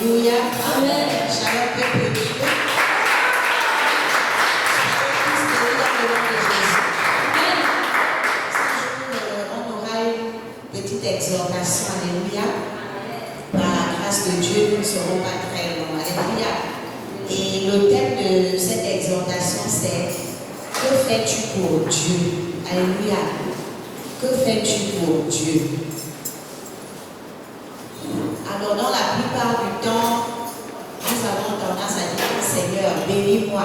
Alléluia. Amen. Shalom, peuple de Dieu. On aura une petite exhortation. Alléluia. Par la grâce de Dieu, nous ne serons pas très longs. Alléluia. Et le thème de cette exhortation, c'est que fais-tu pour Dieu? Alléluia. Que fais-tu pour Dieu? Alors, dans la plupart du temps, nous avons tendance à dire, Seigneur, bénis-moi.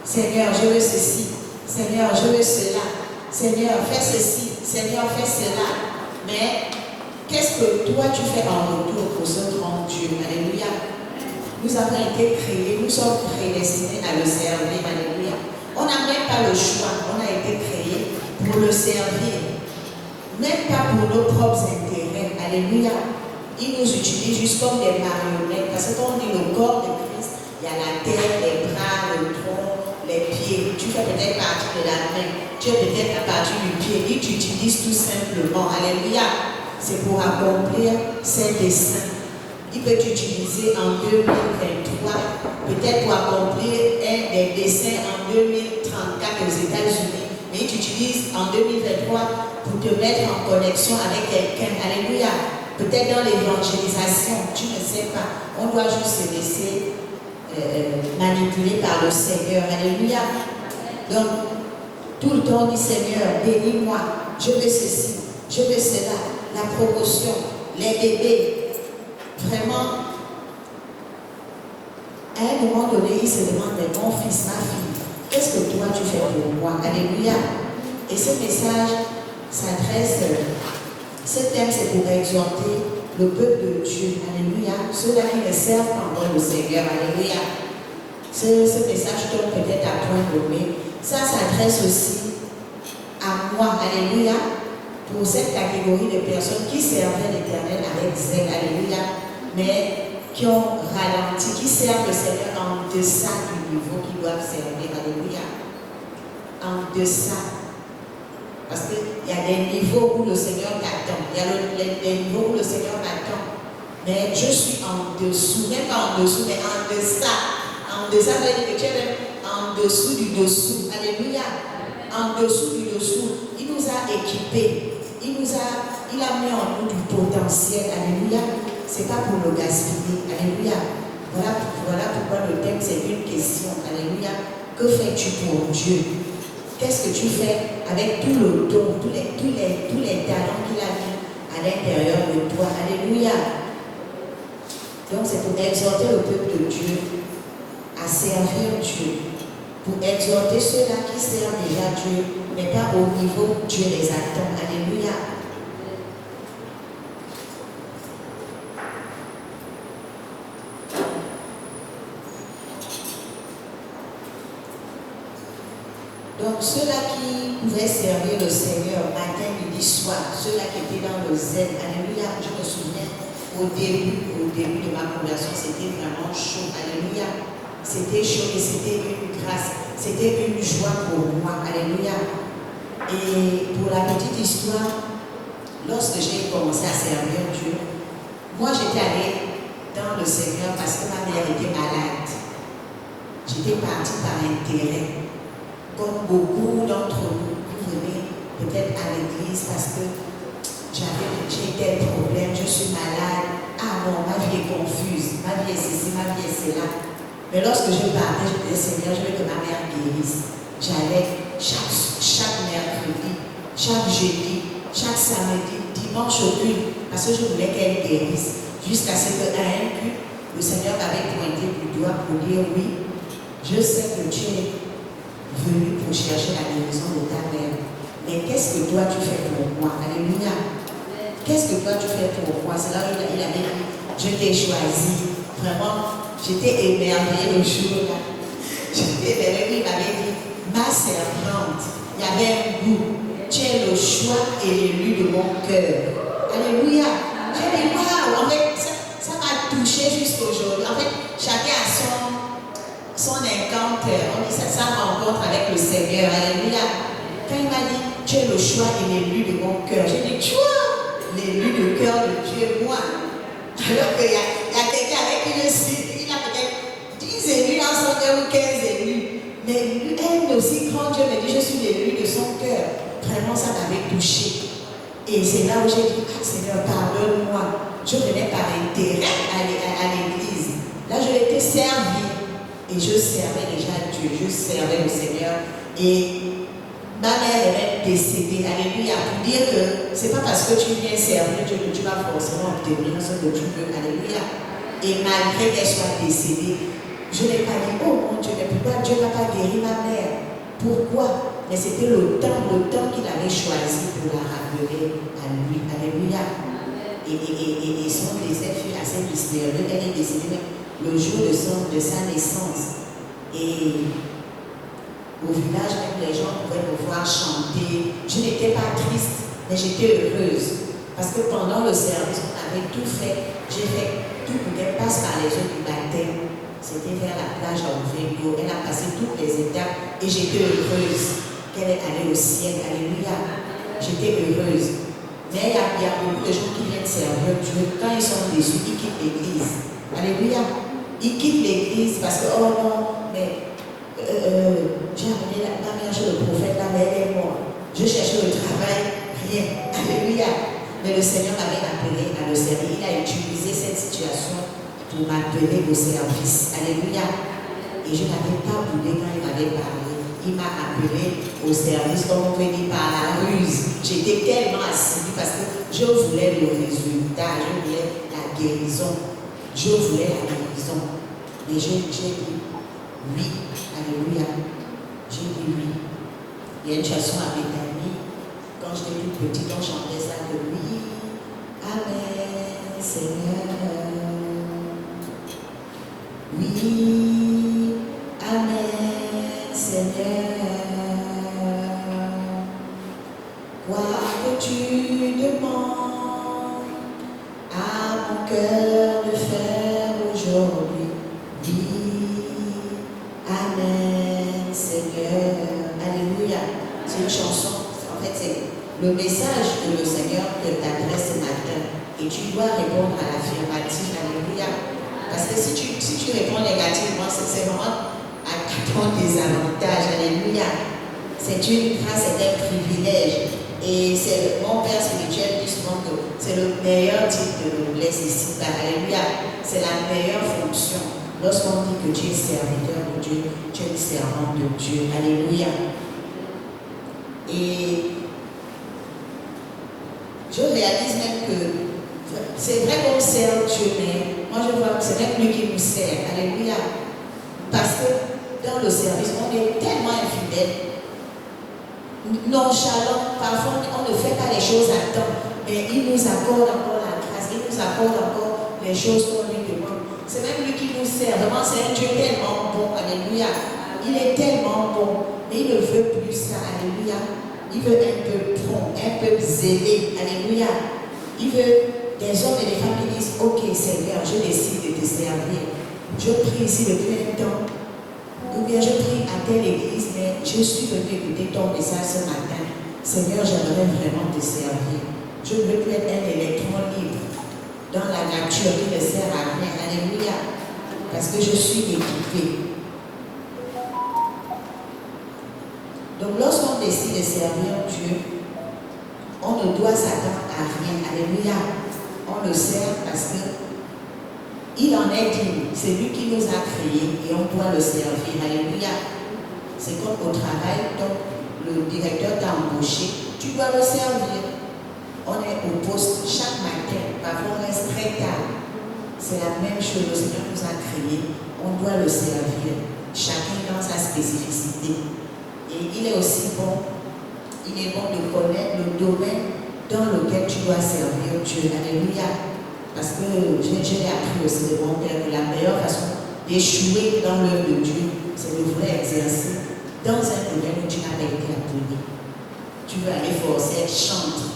Seigneur, je veux ceci. Seigneur, je veux cela. Seigneur, fais ceci. Seigneur, fais cela. Mais, qu'est-ce que toi tu fais en retour pour ce grand Dieu? Alléluia. Nous avons été créés, nous sommes prédestinés à le servir. Alléluia. On n'a même pas le choix. On a été créés pour le servir. Même pas pour nos propres intérêts. Alléluia. Il nous utilise juste comme des marionnettes. Parce que quand on dit le corps de Christ, il y a la tête, les bras, le tronc, les pieds. Tu fais peut-être partie de la main. Tu es peut-être à partir du pied. Il t'utilise tout simplement. Alléluia. C'est pour accomplir ses desseins. Il peut t'utiliser en 2023. Peut-être pour accomplir un des desseins en 2034 aux États-Unis. Mais il t'utilise en 2023 pour te mettre en connexion avec quelqu'un. Alléluia. Peut-être dans l'évangélisation, tu ne sais pas. On doit juste se laisser manipuler par le Seigneur. Alléluia. Donc, tout le temps, on dit Seigneur, bénis-moi. Je veux ceci, je veux cela. La promotion, les bébés. Vraiment, à un moment donné, il se demande, mais mon fils, ma fille, qu'est-ce que toi tu fais pour moi? Alléluia. Et ce message s'adresse. Ce thème, c'est pour exhorter le peuple de Dieu. Alléluia. Ceux-là qui ne servent pas encore le Seigneur. Alléluia. Ce message tombe peut-être à point nommé. Ça s'adresse aussi à moi. Alléluia. Pour cette catégorie de personnes qui servaient l'Éternel avec zèle. Alléluia. Mais qui ont ralenti, qui servent le Seigneur en deçà du niveau qu'ils doivent servir. Alléluia. En deçà. Parce qu'il y a des niveaux où le Seigneur t'attend. Il y a des niveaux où le Seigneur m'attend. Mais je suis en dessous. Même pas en dessous, mais en deçà. En deçà, ça veut dire que tu es même en dessous du dessous. Alléluia. En dessous du dessous. Il nous a équipés. Il a mis en nous du potentiel. Alléluia. C'est pas pour le gaspiller. Alléluia. Voilà pourquoi le thème, c'est une question. Alléluia. Que fais-tu pour Dieu? Qu'est-ce que tu fais avec tout le don, tous les talents qu'il a mis à l'intérieur de toi? Alléluia. Donc c'est pour exhorter le peuple de Dieu à servir Dieu. Pour exhorter ceux-là qui servent déjà Dieu, mais pas au niveau où Dieu les attend. Alléluia. Donc ceux-là qui pouvaient servir le Seigneur matin, midi, soir, ceux-là qui étaient dans le zèle, alléluia, je me souviens, au début de ma conversion, c'était vraiment chaud, alléluia. C'était chaud et c'était une grâce, c'était une joie pour moi, alléluia. Et pour la petite histoire, lorsque j'ai commencé à servir Dieu, moi j'étais allée dans le Seigneur parce que ma mère était malade. J'étais partie par intérêt. Comme beaucoup d'entre nous, vous venez peut-être à l'église parce que j'ai tel problème, je suis malade. Ah non, ma vie est confuse, ma vie est ceci, ma vie est cela. Mais lorsque je parlais, je disais Seigneur, je veux que ma mère guérisse. J'allais chaque mercredi, chaque jeudi, chaque samedi, dimanche aucune, parce que je voulais qu'elle guérisse. Jusqu'à ce qu'à un but, le Seigneur m'avait pointé du doigt pour dire oui, je sais que tu es venu pour chercher la guérison de ta mère. Mais qu'est-ce que toi tu fais pour moi? Alléluia. Qu'est-ce que toi tu fais pour moi? C'est là où il avait dit, je t'ai choisi. Vraiment, j'étais émerveillée le jour-là. J'étais émerveillée, il m'avait dit, ma servante, il y avait un goût. Tu es le choix et l'élu de mon cœur. Alléluia. J'ai dit, waouh, en fait, ça m'a touché jusqu'aujourd'hui. En fait, chacun a son encounter, on dit ça, sa rencontre avec le Seigneur. Alléluia. Quand il m'a dit, tu es le choix et l'élu de mon cœur, j'ai dit, tu vois, l'élu de cœur de Dieu, moi. Alors qu'il y a quelqu'un avec qui je aussi, quand Dieu me dit, je suis l'élu de son cœur, vraiment ça m'avait touché. Et c'est là où j'ai dit, ah, Seigneur, pardonne-moi. Je venais par intérêt à l'église. Là, je l'étais servi. Et je servais déjà Dieu, je servais le Seigneur. Et ma mère est décédée. Alléluia. Pour dire que c'est pas parce que tu viens servir Dieu que tu vas forcément obtenir ce que tu veux. Alléluia. Et malgré qu'elle soit décédée, je n'ai pas dit, oh mon Dieu, mais pourquoi Dieu n'a pas guéri ma mère? Pourquoi? Mais c'était le temps qu'il avait choisi pour la rappeler à lui. Alléluia. Et son décès fut assez mystérieux. Elle est décédée le jour de sa naissance. Et au village, même les gens pouvaient me voir chanter. Je n'étais pas triste, mais j'étais heureuse. Parce que pendant le service, on avait tout fait. J'ai fait tout pour qu'elle passe par les eaux du baptême. C'était vers la plage à Ouvego. Elle a passé toutes les étapes et j'étais heureuse qu'elle est allée au ciel. Alléluia. J'étais heureuse. Mais il y a beaucoup de gens qui viennent servir Dieu. Quand ils sont déçus, ils quittent l'église. Alléluia. Ils quittent l'église parce que, oh non, mais j'ai amené la mère chez le prophète, la mère est morte. Je cherchais le travail, rien. Alléluia. Mais le Seigneur m'avait appelé à le servir. Il a utilisé cette situation pour m'appeler au service. Alléluia. Et je n'avais pas voulu quand il m'avait parlé. Il m'a appelé au service, comme on peut dire, par la ruse. J'étais tellement assidue parce que je voulais le résultat, je voulais la guérison. Je voulais la guérison. Mais j'ai dit oui. Alléluia. J'ai dit oui. Il y a une chanson à Bethany. Quand j'étais toute petite, on chantait ça de oui. Amen, Seigneur. Oui. Amen, Seigneur. Quoi que tu demandes à mon cœur de faire aujourd'hui, dis Amen, Seigneur. Alléluia. C'est une chanson. En fait, c'est le message que le Seigneur te t'adresse ce matin. Et tu dois répondre à l'affirmative. Alléluia. Parce que si tu réponds négativement, c'est vraiment à ton désavantage. Alléluia. C'est une grâce, c'est un privilège. Et c'est mon Père spirituel dit souvent que c'est le meilleur type de noblesse ici. Alléluia. C'est la meilleure fonction. Lorsqu'on dit que tu es serviteur de Dieu, tu es servant de Dieu. Alléluia. Et je réalise même que c'est vrai qu'on sert Dieu, mais moi je vois que c'est même lui qui nous sert. Alléluia. Parce que dans le service, on est tellement infidèle, nonchalant, parfois on ne fait pas les choses à temps, mais il nous accorde encore la grâce, il nous accorde encore les choses qu'on lui demande. C'est même lui qui nous sert. Vraiment, c'est un Dieu tellement bon. Alléluia. Il est tellement bon, mais il ne veut plus ça. Alléluia. Il veut un peu prompt, un peu zélé. Alléluia. Il veut des hommes et des femmes qui disent, ok Seigneur, je décide de te servir. Je prie ici depuis un temps. Ou bien je prie à telle église, mais je suis venu écouter ton message ce matin. Seigneur, j'aimerais vraiment te servir. Je ne veux plus être un électron libre dans la nature qui ne sert à rien. Alléluia. Parce que je suis équipé. Donc lorsqu'on décide de servir Dieu, on ne doit s'attendre à rien. Alléluia. On le sert parce que il en est digne. C'est lui qui nous a créés et on doit le servir. Alléluia. C'est comme au travail, donc le directeur t'a embauché, tu dois le servir. On est au poste chaque matin, parfois on reste très tard. C'est la même chose, le Seigneur nous a créés, on doit le servir. Chacun dans sa spécificité. Et il est aussi bon, il est bon de connaître le domaine dans lequel tu dois servir Dieu. Alléluia. Parce que j'ai appris aussi de mon Père que la meilleure façon d'échouer dans l'œuvre de Dieu, c'est de vouloir exercer dans un domaine où tu n'as pas été appelé. Tu veux aller forcer, chante,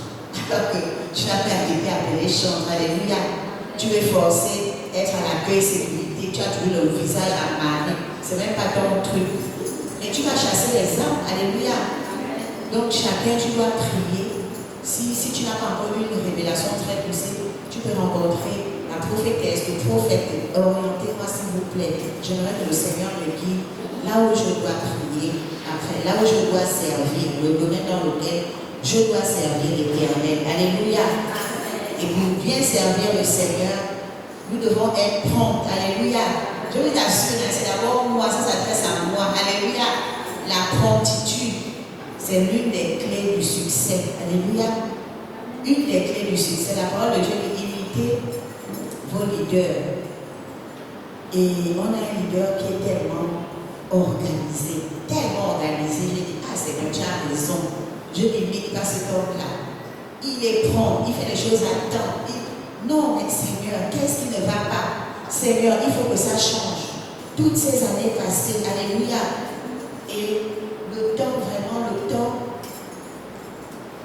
alors que tu n'as pas été appelé, chante. Alléluia. Tu veux forcer, être à l'accueil, sécurité, tu as trouvé le visage à Marie. C'est même pas ton truc. Mais tu vas chasser les âmes. Alléluia. Donc chacun, tu dois prier. Si tu n'as pas encore eu une révélation très poussée, tu peux rencontrer la prophétesse, le prophète. Orientez-moi s'il vous plaît. J'aimerais que le Seigneur me guide là où je dois prier, après, là où je dois servir, le domaine dans lequel je dois servir l'Éternel. Alléluia. Et pour bien servir le Seigneur, nous devons être prompts. Alléluia. Je vous assure, c'est d'abord moi, ça s'adresse à moi. Alléluia. La promptitude, c'est l'une des clés du succès. Alléluia. Une des clés du succès. La parole de Dieu dit imitez vos leaders. Et on a un leader qui est tellement organisé. J'ai dit, ah Seigneur, tu as raison. Je n'imite pas cet homme-là. Il est prompt, il fait les choses à temps. Non, mais Seigneur, qu'est-ce qui ne va pas? Seigneur, il faut que ça change. Toutes ces années passées, alléluia. Et le temps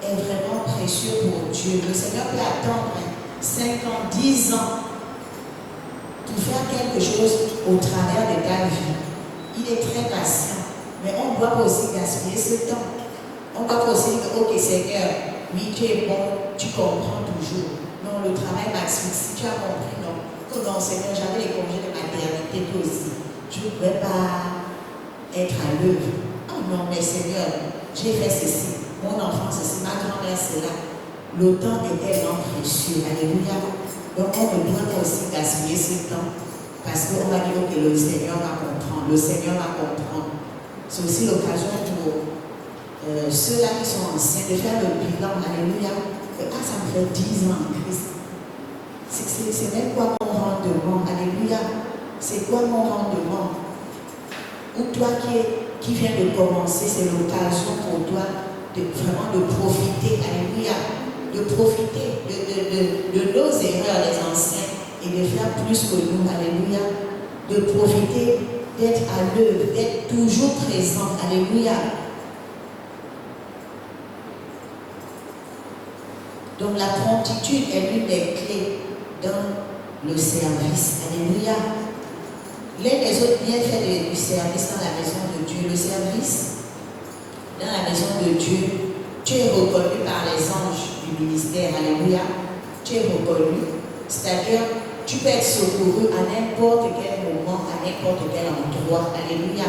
est vraiment précieux pour Dieu. Le Seigneur peut attendre 5 ans, 10 ans pour faire quelque chose au travers de ta vie. Il est très patient. Mais on ne doit pas aussi gaspiller ce temps. On ne doit pas aussi dire, ok Seigneur, oui, tu es bon, tu comprends toujours. Non, le travail m'asphyxie, tu as compris, non. Oh non, Seigneur, j'avais les congés de maternité, toi aussi. Je ne pouvais pas être à l'œuvre. Oh non, mais Seigneur, j'ai fait ceci. Mon enfant, ceci, ma grand-mère, cela. Le temps est tellement précieux. Alléluia. Donc, on ne doit pas aussi gaspiller ce temps. Parce qu'on va dire que le Seigneur va comprendre. Le Seigneur va comprendre. C'est aussi l'occasion pour ceux-là qui sont anciens de faire le bilan. Alléluia. Ah, ça me fait 10 ans en Christ. C'est même quoi mon rendement? Alléluia. C'est quoi mon rendement? Ou toi qui viens de commencer, c'est l'occasion pour toi vraiment de profiter. Alléluia. De profiter de nos erreurs, les anciens, et de faire plus que nous. Alléluia. De profiter d'être à l'œuvre, d'être toujours présent. Alléluia. Donc la promptitude est l'une des clés dans le service. Alléluia. L'un des autres bienfaits du service dans la maison de Dieu, le service dans la maison de Dieu, tu es reconnu par les anges du ministère. Alléluia. Tu es reconnu. C'est-à-dire, tu peux être secouru à n'importe quel moment, à n'importe quel endroit. Alléluia.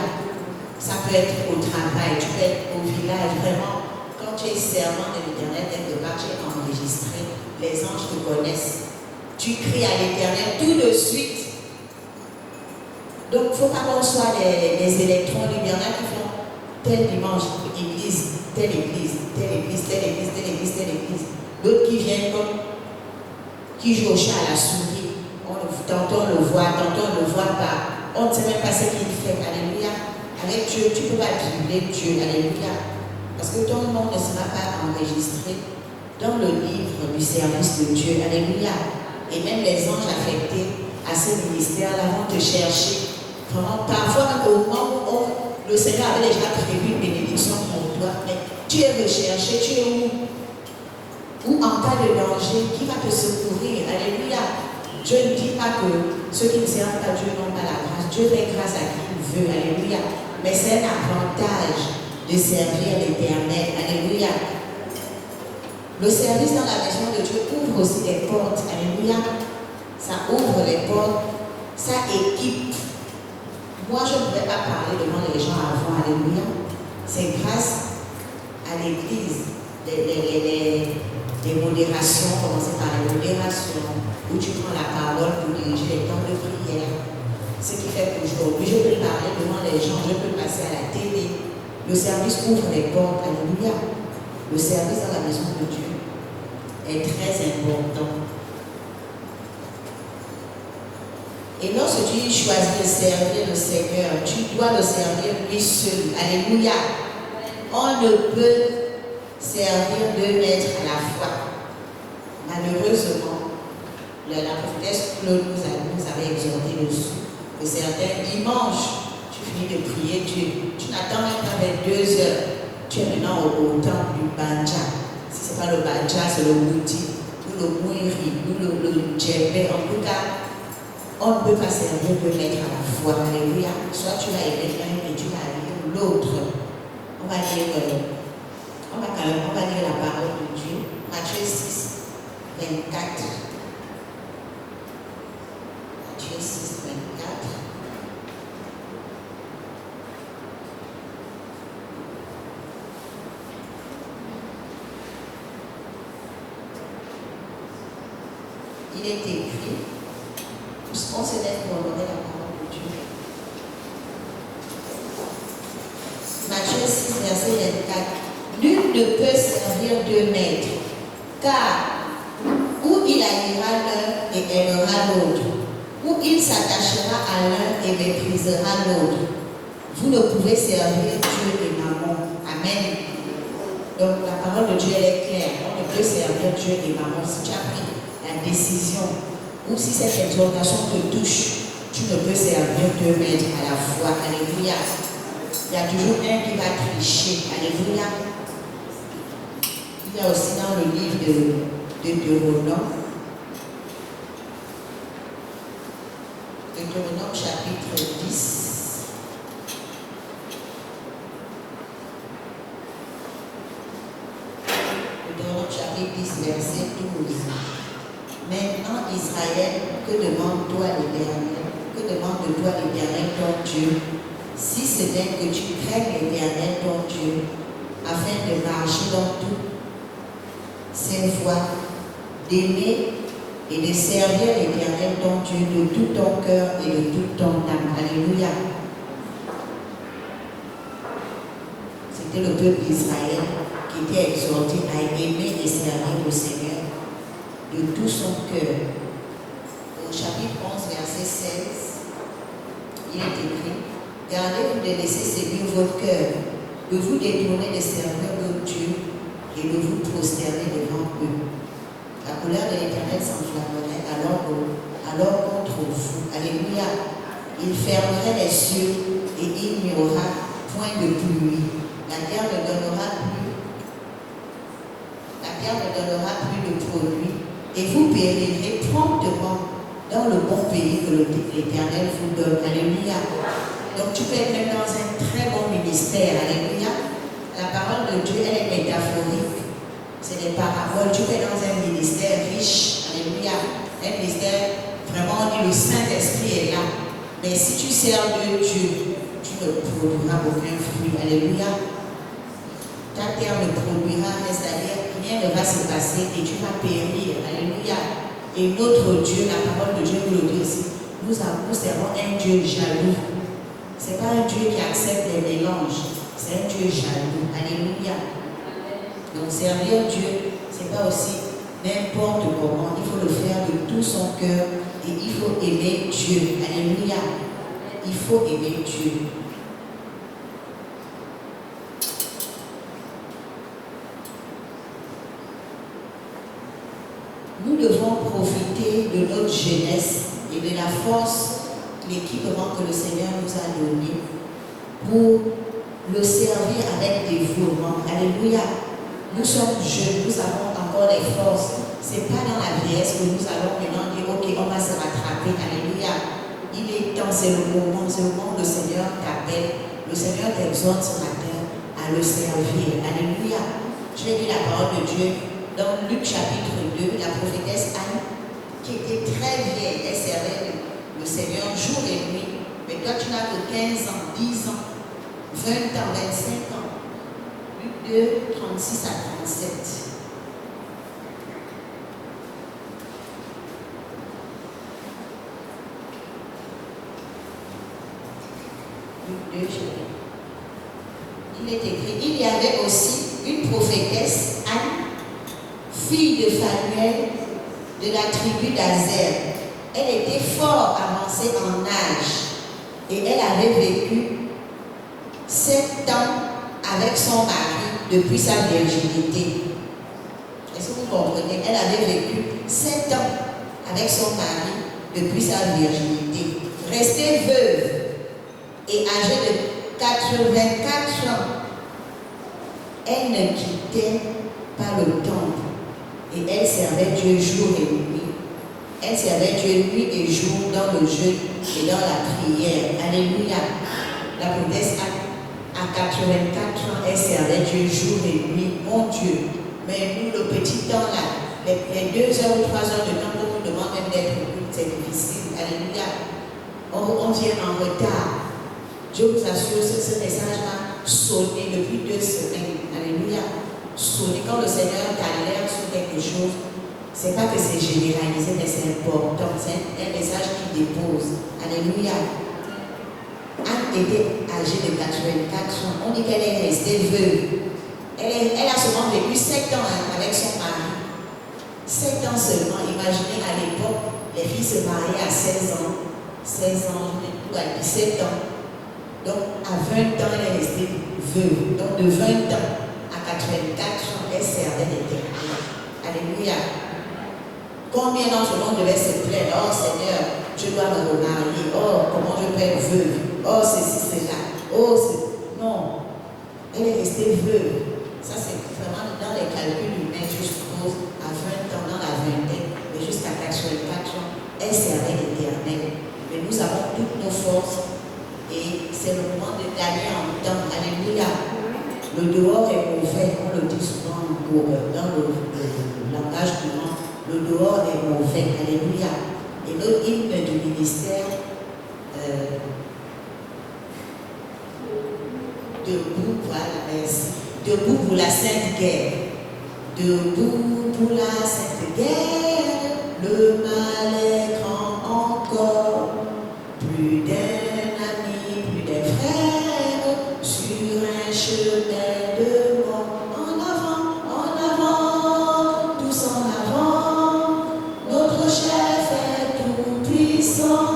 Ça peut être au travail, tu peux être au village. Vraiment, quand tu es servant de l'Éternel, quelque part, tu es enregistré. Les anges te connaissent. Tu cries à l'Éternel tout de suite. Donc, il ne faut pas qu'on soit des électrons. Il y en a qui font tel dimanche, église, telle église, telle église, telle église, telle église, telle église. D'autres qui viennent comme qui jouent au chat à la souris. Tantôt on le voit, tantôt on ne le voit pas. On ne sait même pas ce qu'il fait. Alléluia. Avec Dieu, tu ne peux pas dribbler Dieu. Alléluia. Parce que ton nom ne sera pas enregistré dans le livre du service de Dieu. Alléluia. Et même les anges affectés à ce ministère-là vont te chercher. Vraiment, parfois, au moment où le Seigneur avait déjà prévu une bénédiction pour toi, mais tu es recherché, tu es où? Ou en cas de danger, qui va te secourir? Alléluia. Je ne dis pas que ceux qui ne servent pas Dieu n'ont pas la grâce. Dieu fait grâce à qui il veut. Alléluia. Mais c'est un avantage de servir l'Éternel. Alléluia. Le service dans la maison de Dieu ouvre aussi des portes. Alléluia. Ça ouvre les portes. Ça équipe. Moi, je ne pouvais pas parler devant les gens avant. Alléluia. C'est grâce à l'Église. Les modérations, commencer par les modérations, où tu prends la parole pour diriger les temps de prière. Ce qui fait qu'aujourd'hui, je peux parler devant les gens, je peux passer à la télé. Le service ouvre les portes. Alléluia. Le service dans la maison de Dieu est très important. Et lorsque tu choisis de servir le Seigneur, tu dois le servir lui seul. Alléluia. On ne peut servir deux maîtres à la fois. Malheureusement, la prophétesse Claude nous avait exhorté dessus. Que certains dimanches, tu finis de prier Dieu. Tu n'attends même pas 22 heures. Tu es maintenant au temps du banja. Si ce n'est pas le banja, c'est le moudi, ou le mouiri, ou le djembé. En tout cas, on ne peut pas servir deux maîtres à la fois. Alléluia. Soit tu vas aimer l'un et tu vas aimer l'autre. On va lire la parole de Dieu. Matthieu 6, 24. Matthieu 6, 24. il est écrit, on se lève pour honorer la parole de Dieu. Matthieu 6, verset 24. Nul ne peut servir deux maîtres, car ou il haïra l'un et aimera l'autre, ou il s'attachera à l'un et méprisera l'autre. Vous ne pouvez servir Dieu et Mammon. Amen. Donc la parole de Dieu elle est claire. On ne peut servir Dieu et Mammon. Si tu as pris la décision, ou si cette exhortation te touche, tu ne peux servir deux maîtres à la fois. Alléluia. Il y a toujours un qui va tricher. Alléluia. Il y a aussi dans le livre de Deutéronome, chapitre 10. Deutéronome chapitre 10, verset 12. Maintenant, Israël, que demande-toi l'Éternel? Que demande de toi l'Éternel ton Dieu? Si ce n'est que tu craignes l'Éternel ton Dieu, afin de marcher dans tout ses voies, d'aimer et de servir l'Éternel ton Dieu de tout ton cœur et de toute ton âme. Alléluia. C'était le peuple d'Israël qui était exhorté à aimer et servir le Seigneur de tout son cœur. Au chapitre 11, verset 16, il est écrit: gardez-vous de laisser séduire votre cœur, de vous détourner de servir votre Dieu et de vous prosterner devant eux. La colère de l'Éternel s'enflammerait alors contre vous. Alléluia. Il fermerait les cieux et il n'y aura point de pluie. La terre ne donnera plus de produits et vous périrez promptement dans le bon pays que l'Éternel vous donne. Alléluia. Donc tu peux être même dans un très bon ministère. Alléluia. La parole de Dieu, elle est métaphorique. C'est des paraboles. Tu peux être dans un ministère riche. Alléluia. Un ministère, vraiment, on dit le Saint-Esprit est là. Mais si tu sers de Dieu, tu ne produiras aucun fruit. Alléluia. Ta terre ne produira, c'est-à-dire rien ne va se passer et tu vas périr. Alléluia. Et notre Dieu, la parole de Dieu nous le dit aussi, nous servons un Dieu jaloux. Ce n'est pas un Dieu qui accepte les mélanges, c'est un Dieu jaloux. Alléluia. Donc servir Dieu, ce n'est pas aussi n'importe comment. Il faut le faire de tout son cœur et il faut aimer Dieu. Alléluia. Il faut aimer Dieu. Nous devons profiter de notre jeunesse et de la force, l'équipement que le Seigneur nous a donné pour le servir avec dévouement. Alléluia. Nous sommes jeunes, nous avons encore des forces. Ce n'est pas dans la vieillesse que nous allons maintenant dire ok, on va se rattraper. Alléluia. Il est temps, c'est le moment où le Seigneur t'appelle. Le Seigneur t'exhorte ce matin à le servir. Alléluia. Je vais lire la parole de Dieu dans Luc chapitre 2, la prophétesse Anne, qui était très vieille, elle servait le Seigneur jour et nuit. Mais toi, tu n'as que 15 ans, 10 ans, 20 ans, 25 ans. Luc 2, 36 à 37. Luc 2, il est écrit, il y avait aussi une prophétesse Anne, fille de Phanuel, de la tribu d'Azer. Elle était fort avancée en âge et elle avait vécu 7 ans avec son mari depuis sa virginité. Est-ce que vous comprenez? Elle avait vécu 7 ans avec son mari depuis sa virginité. Restée veuve et âgée de 84 ans, elle ne quittait pas le temple. Et elle servait Dieu jour et nuit. Elle servait Dieu nuit et jour dans le jeûne et dans la prière. Alléluia. La prophétesse à 84 ans, elle servait Dieu jour et nuit. Mon Dieu. Mais nous, le petit temps là, les 2 heures ou 3 heures de temps qu'on nous demande même d'être culte, c'est difficile. Alléluia. On vient en retard. Je vous assure, ce message-là sonné depuis 2 semaines. Alléluia. Sonner quand le Seigneur t'alerte sur quelque chose, C'est pas que c'est généralisé, mais c'est important. C'est un message qui dépose. Alléluia. Anne était âgée de 84 ans. On dit qu'elle est restée veuve. Elle a seulement vécu 7 ans avec son mari. 7 ans seulement. Imaginez à l'époque, les filles se mariaient à 16 ans. 16 ans, ou à 17 ans. Donc à 20 ans, elle est restée veuve. Donc de 20 ans à 84 ans, elle servait l'Éternel. Alléluia. Combien d'entre nous devaient se plaindre? Oh Seigneur, je dois me remarier. Oh, comment je peux être veuve? Oh, ceci, cela. Oh, non. Elle est restée veuve. Ça, c'est vraiment dans les calculs humains, je suppose, à 20 ans, dans la vingtaine, mais jusqu'à 84 ans, elle servait l'Éternel. Mais nous avons toutes nos forces et c'est le moment de gagner en temps. Alléluia. Le dehors est mauvais, on le dit souvent dans le langage courant. Le dehors est mauvais. Alléluia. Et notre hymne du ministère, debout, voilà, merci. Debout pour la Sainte Guerre. Debout pour la Sainte Guerre, le mal est grand encore. Plus d'un ami, plus d'un frère, sur un chemin de mort. En avant, tous en avant. Notre chef est tout puissant.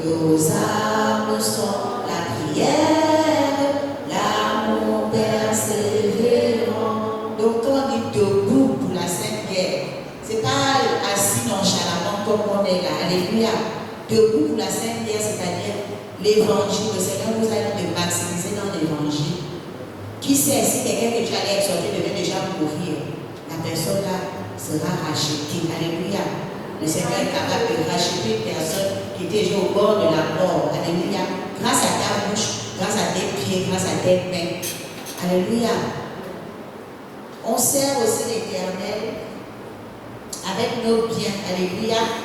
Nos armes sont la prière, l'amour persévérant. Donc quand on dit debout pour la Sainte Guerre, c'est pas assis nonchalamment comme on est là. Alléluia. Debout pour la Sainte Guerre, c'est-à-dire l'évangile. Le Seigneur nous a dit de maximiser dans l'évangile. Qui sait, si quelqu'un que tu allais exhorter devait déjà mourir, la personne là sera rachetée. Alléluia. Le Seigneur est capable de racheter une personne qui était déjà au bord de la mort. Alléluia. Grâce à ta bouche, grâce à tes pieds, grâce à tes mains. Alléluia. On sert aussi l'Éternel avec nos biens. Alléluia.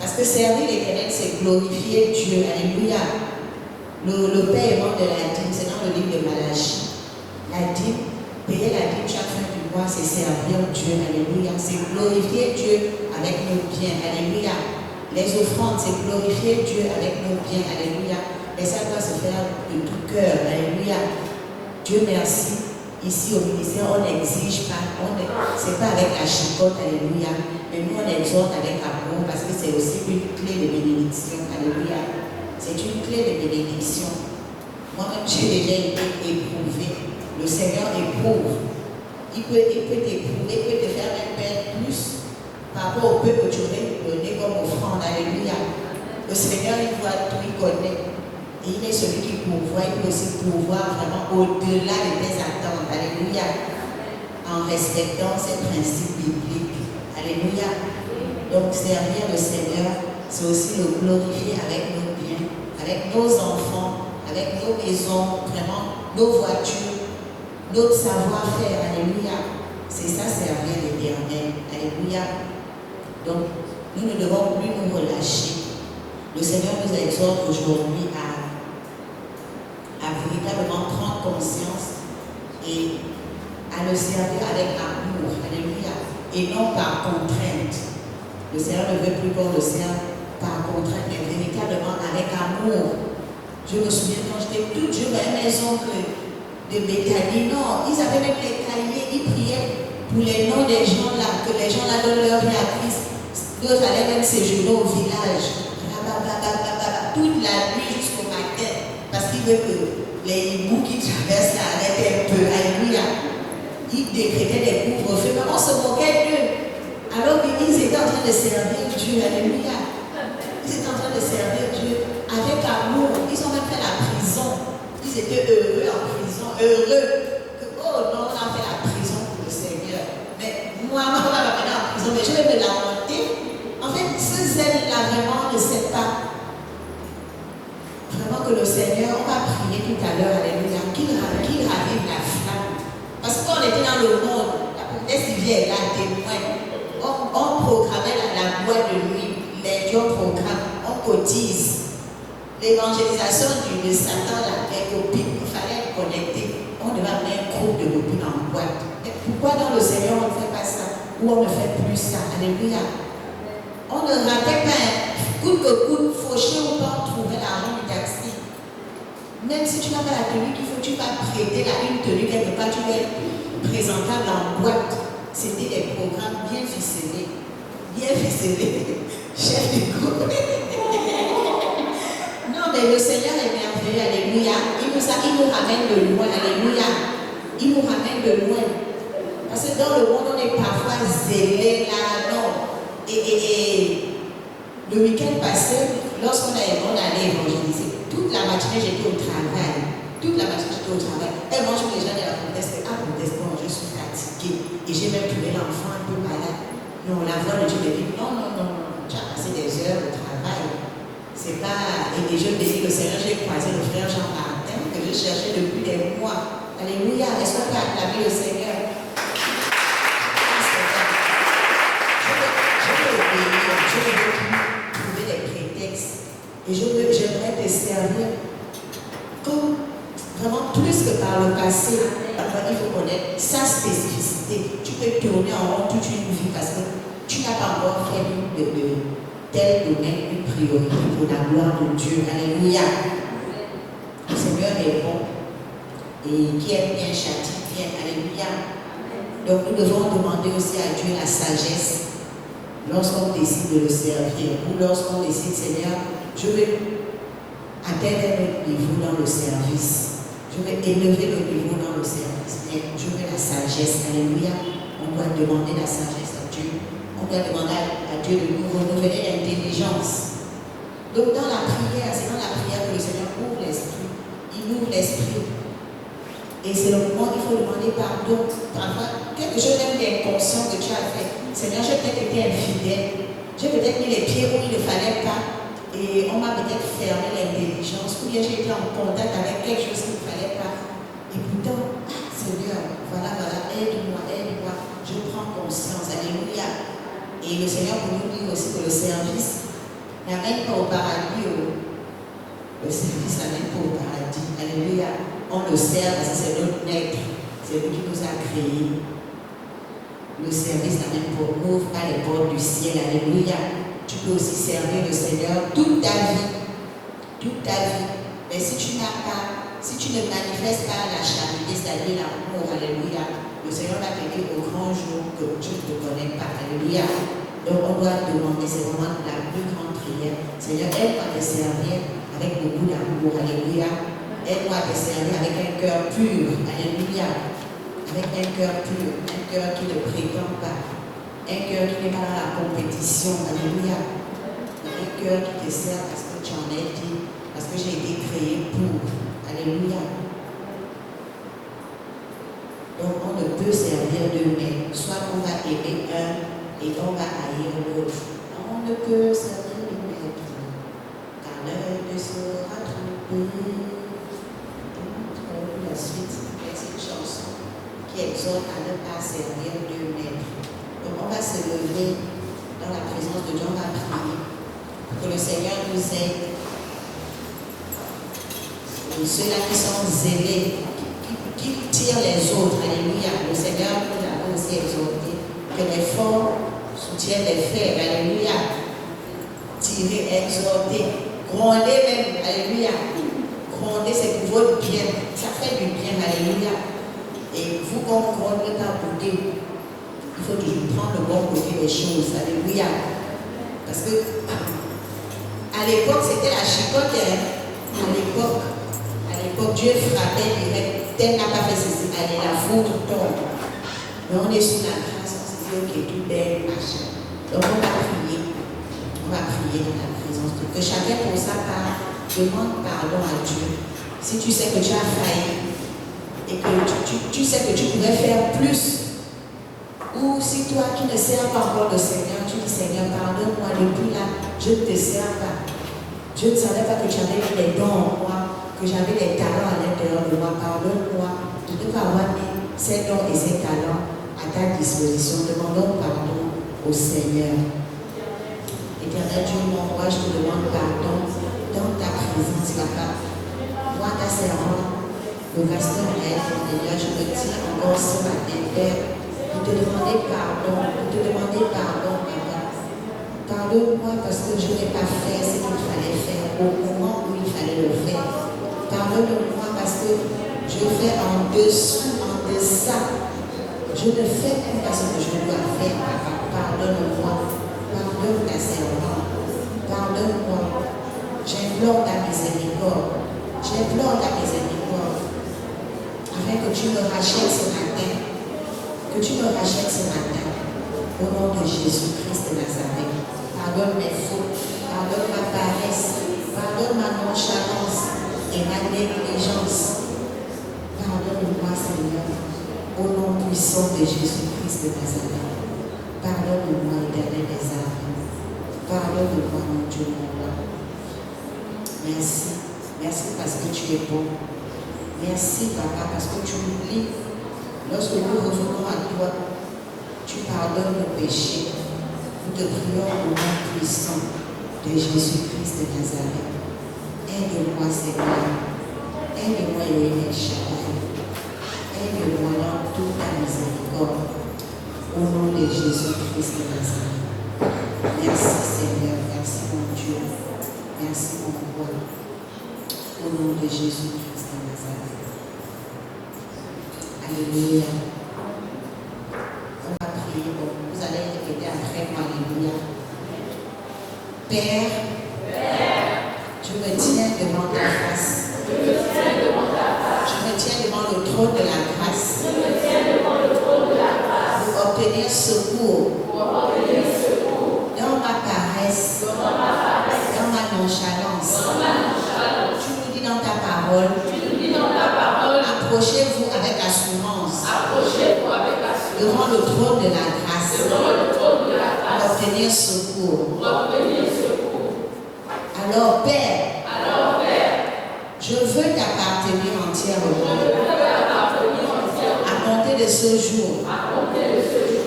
Parce que servir l'Éternel, c'est glorifier Dieu. Alléluia. Le paiement de la dîme, c'est dans le livre de Malachie. La dîme, payer la dîme chaque fin du mois, c'est servir Dieu. Alléluia. C'est glorifier Dieu avec nos biens. Alléluia. Les offrandes, c'est glorifier Dieu avec nos biens. Alléluia. Mais ça doit se faire de tout cœur. Alléluia. Dieu merci. Ici au ministère, on n'exige pas. C'est pas avec la chicotte. Alléluia. Mais nous, on exhorte avec amour parce que c'est aussi une clé de bénédiction. Alléluia. C'est une clé de bénédiction. Moi-même, j'ai déjà été éprouvé. Le Seigneur éprouve. Il peut t'éprouver, il peut te faire même perdre plus par rapport au peu que tu aurais donné comme offrande. Alléluia. Le Seigneur, il voit tout, il connaît. Et il est celui qui pourvoit, il peut aussi pourvoir vraiment au-delà de tes attentes. Alléluia. En respectant ces principes bibliques. Alléluia. Donc, servir le Seigneur, c'est aussi le glorifier avec nos biens, avec nos enfants, avec nos maisons, vraiment, nos voitures, notre savoir-faire. Alléluia. C'est ça, servir l'Éternel. Alléluia. Donc, nous ne devons plus nous relâcher. Le Seigneur nous exhorte aujourd'hui à véritablement prendre conscience et à le servir avec amour. Alléluia. Et non par contrainte. Le Seigneur ne veut plus qu'on le serve par contrainte, mais véritablement avec amour. Je me souviens quand j'étais toute jeune, mes oncles de Béthanie, non, ils avaient même les cahiers, ils priaient pour les noms des gens là, que les gens là donnent leur vie à Christ. D'autres allaient même séjourner au village, toute la nuit jusqu'au matin, parce qu'ils veulent que les hiboux qui traversent là arrêtent un peu. Alléluia. Ils décrétaient des couvre-feux, mais on se moquait d'eux. Alors qu'ils étaient en train de servir Dieu. Alléluia. Ils étaient en train de servir Dieu avec amour. Ils ont même fait la prison. Ils étaient heureux en prison. Heureux. Que, oh non, on a fait la prison pour le Seigneur. Mais moi, ma maman va venir en prison, mais je vais me lamenter. En fait, ce zèle-là, vraiment, ne sait pas. Vraiment que le Seigneur, on va prier tout à l'heure, alléluia, qu'il ravive la flamme. Parce qu'on était dans le monde, la comtesse Sylvie est là, témoin. On programmait la boîte de nuit, les gens programment, on cotise. L'évangélisation de Satan, là, les copines, il fallait être connecté. On devait amener un groupe de copines en boîte. Mais pourquoi dans le Seigneur on ne fait pas ça? ou on ne fait plus ça. Alléluia. On ne ratait pas, coûte que coûte, fauché ou pas, trouver l'argent du taxi. Même si tu n'as pas la tenue qu'il faut, tu vas prêter une tenue quelque part, tu vas être présentable en boîte. C'était des programmes bien ficelés. Bien ficelés. Chef du groupe. Non, mais le Seigneur est merveilleux, alléluia. Il nous ramène de loin, alléluia. Il nous ramène de loin. Parce que dans le monde, on est parfois zélé là, non. Et le week-end passé, lorsqu'on allait évangéliser, toute la matinée j'étais au travail. Toute la matinée j'étais au travail. Et moi, je les gens de la proteste, bon, je suis fatiguée. Et j'ai même trouvé l'enfant un peu malade. Non, la voix de Dieu me dit, non, tu as passé des heures au travail. C'est pas. Et je me dis, le Seigneur, j'ai croisé le frère Jean-Martin que je cherchais depuis des mois. Alléluia, est-ce qu'on peut acclamer le Seigneur? Je ne veux plus trouver des prétextes. Et j'aimerais te servir comme vraiment plus que par le passé. Il faut connaître sa spécificité. Tu peux tourner en rond toute une vie parce que tu n'as pas encore fait de tel domaine une priorité pour la gloire de Dieu. Alléluia. Le Seigneur est bon. Et qui aime bien châtie bien. Alléluia. Donc nous devons demander aussi à Dieu la sagesse lorsqu'on décide de le servir ou lorsqu'on décide, Seigneur, je veux atteindre notre niveau dans le service. Je veux élever le niveau dans le service. Mais je veux la sagesse. Alléluia. On doit demander la sagesse à Dieu. On doit demander à Dieu de nous renouveler l'intelligence. Donc dans la prière, c'est dans la prière que le Seigneur ouvre l'esprit. Il ouvre l'esprit. Et c'est le moment où il faut demander pardon. Parfois, quelque chose même d'inconscient que tu as fait. Seigneur, j'ai peut-être été infidèle. J'ai peut-être mis les pieds où il ne fallait pas. Et on m'a peut-être fermé l'intelligence. Ou bien j'ai été en contact avec quelque chose qu'il ne fallait pas. Et pourtant, Seigneur, voilà, aide-moi. Je prends conscience. Alléluia. Et le Seigneur pour nous dire aussi que le service n'amène pas au paradis. Le service n'amène pas au paradis. Alléluia. On le sert parce que c'est notre maître. C'est lui qui nous a créés. Le service n'amène pas, n'ouvre pas les portes du ciel. Alléluia. Tu peux aussi servir le Seigneur toute ta vie. Toute ta vie. Mais si tu ne manifestes pas la charité, c'est-à-dire l'amour, alléluia, le Seigneur va t'aider au grand jour que tu ne te connais pas. Alléluia. Donc on doit demander, c'est vraiment la plus grande prière. Seigneur, aide-moi à te servir avec beaucoup d'amour. Alléluia. Aide-moi à te servir avec un cœur pur. Alléluia. Avec un cœur pur, un cœur qui ne prétend pas. Un cœur qui n'est pas dans la compétition. Alléluia. Un cœur qui te sert parce que tu en es dit, parce que j'ai été créé pour. Alléluia. Donc on ne peut servir deux mains. Soit on va aimer un et on va haïr l'autre. On ne peut servir deux maîtres, car l'un ne sera trompé. La suite, c'est une chanson qui exhorte à ne pas servir deux maîtres. Donc on va se lever dans la présence de Dieu, on va prier que le Seigneur nous aide. Et ceux-là qui sont zélés, qui tirent les autres, alléluia. Le Seigneur nous a aussi exhorté que les forts soutiennent les faibles, alléluia. Tirer, exhorter, gronder même, alléluia. Gronder, c'est pour votre bien, ça fait du bien, alléluia. Et vous, qu'on gronde pas côté, il faut toujours prendre le bon côté des choses, alléluia. Parce que à l'époque, c'était la chicotte, à l'époque, Dieu frappait direct, tel n'a pas fait ceci, allez, la foudre tombe. Mais on est sous la grâce, on se dit, ok, tout belle, machin. Donc on va prier dans la présence de Dieu. Que chacun pour sa part demande pardon à Dieu. Si tu sais que tu as failli et que tu sais que tu pourrais faire plus, ou si toi qui ne sers pas encore le Seigneur, tu dis Seigneur, pardonne-moi, depuis là, je ne te sers pas. Je ne savais pas que tu avais des dons en moi, que j'avais des talents à l'intérieur de moi. Pardonne-moi de ne pas avoir mis ces dons et ces talents à ta disposition. Demandons pardon au Seigneur. Éternel Dieu, mon roi, je te demande pardon dans ta présence, papa. Moi, ta servante, le pasteur Seigneur, je me dis encore ce matin, Père, pour te demander pardon, Papa. Pardonne-moi parce que je n'ai pas fait ce qu'il fallait faire au moment où il fallait le faire. Pardonne-moi parce que je fais en dessous, en deçà. Je ne fais plus pas ce que je dois faire, Papa. Pardonne-moi. Pardonne ta servante. Pardonne-moi. J'implore ta miséricorde. Afin que tu me rachètes ce matin. Au nom de Jésus-Christ de Nazareth. Pardonne mes fautes. Pardonne ma paresse. Pardonne ma nonchalance et ma négligence. Pardonne-moi, Seigneur. Au nom puissant de Jésus-Christ de Nazareth. Pardonne-moi, Éternel des armes. Pardonne-moi, mon Dieu, mon roi. Merci. Merci parce que tu es bon. Merci, Papa, parce que tu oublies. Lorsque nous revenons à toi, tu pardonnes nos péchés. Nous te prions au nom puissant de Jésus-Christ de Nazareth. Aide-moi, Seigneur. Aide-moi, Elohim Shaddai. Aide-moi dans toute ta miséricorde. Au nom de Jésus-Christ de Nazareth. Merci, Seigneur. Merci, mon Dieu. Merci, mon roi. Au nom de Jésus-Christ de Nazareth. Alléluia. On va prier. Vous allez répéter après moi. Alléluia. Père, je me tiens devant ta face. Je me tiens devant le trône de la grâce. Pour obtenir secours. Dans ma paresse. Dans ma nonchalance. Tu nous dis dans ta parole. Approchez-vous avec assurance. Devant le trône de la grâce. Pour obtenir secours. Alors, Père, je veux t'appartenir entièrement. À compter de ce jour.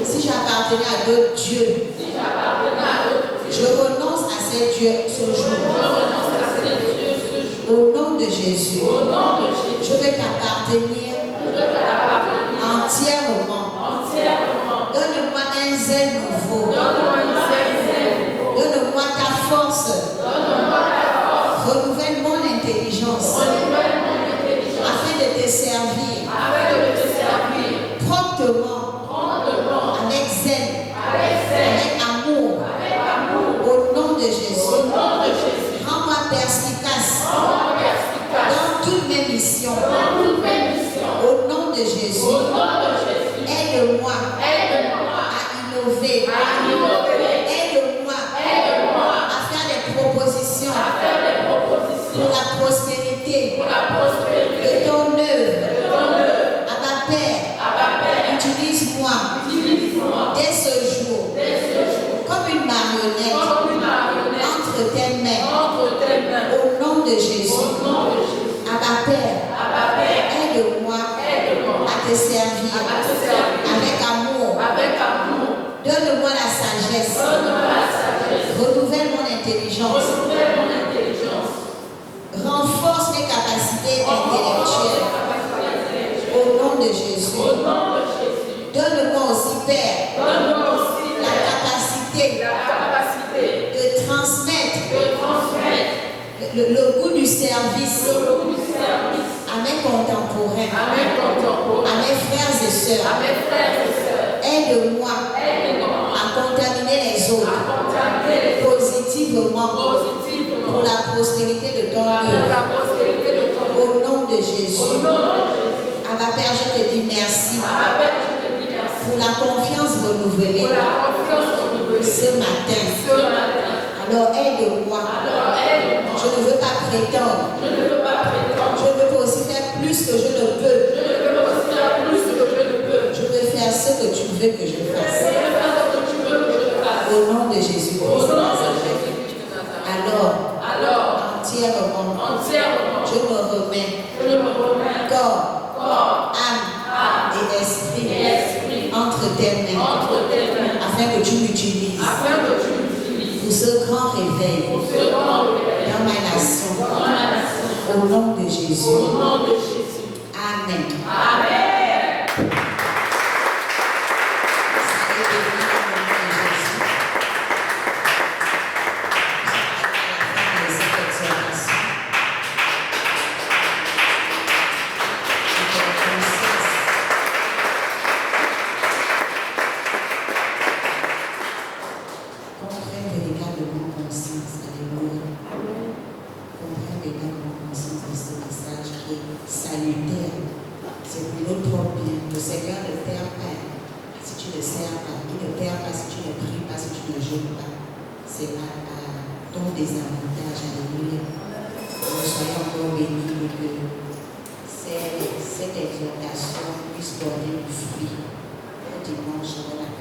Si j'appartenais à d'autres dieux, je renonce à ces dieux ce jour. Au nom de Jésus, je veux t'appartenir entièrement. Donne-moi un zèle nouveau. Donne-moi ta force. Renouvelle mon intelligence. Afin de te servir. Promptement. Avec zèle. Avec amour. Au nom de Jésus. Rends-moi perspicace. Dans toutes mes missions. Au nom de Jésus. Aide-moi à innover. Aide-moi à faire des propositions pour la prospérité de ton œuvre. Abba Père, utilise-moi dès ce jour comme une marionnette entre tes mains. Au nom de Jésus. Abba Père, aide-moi à te servir avec amour. Donne-moi la sagesse. Renouvelle mon intelligence. Renforce mes capacités intellectuelles. Au nom de Jésus. Donne-moi aussi, Père, la capacité de transmettre le goût du service à mes contemporains, à mes frères et sœurs. Aide-moi à contaminer les autres positivement pour la prospérité de ton œuvre. Au nom de Jésus. Abba Père, je te dis merci pour la confiance renouvelée ce matin. Alors aide-moi. Je ne veux pas prétendre. Je veux aussi faire plus que je ne peux. Je veux faire ce que tu veux que je fasse. Au nom de Jésus-Christ. Alors, entièrement, je me remets corps, âme et esprit entre tes mains afin que tu m'utilises pour ce grand réveil dans ma nation. Au nom de Jésus. Amen. c'est pas à ton désavantage. Alléluia. Soyons encore bénis et que cette exhortation puisse porter du fruit au dimanche de la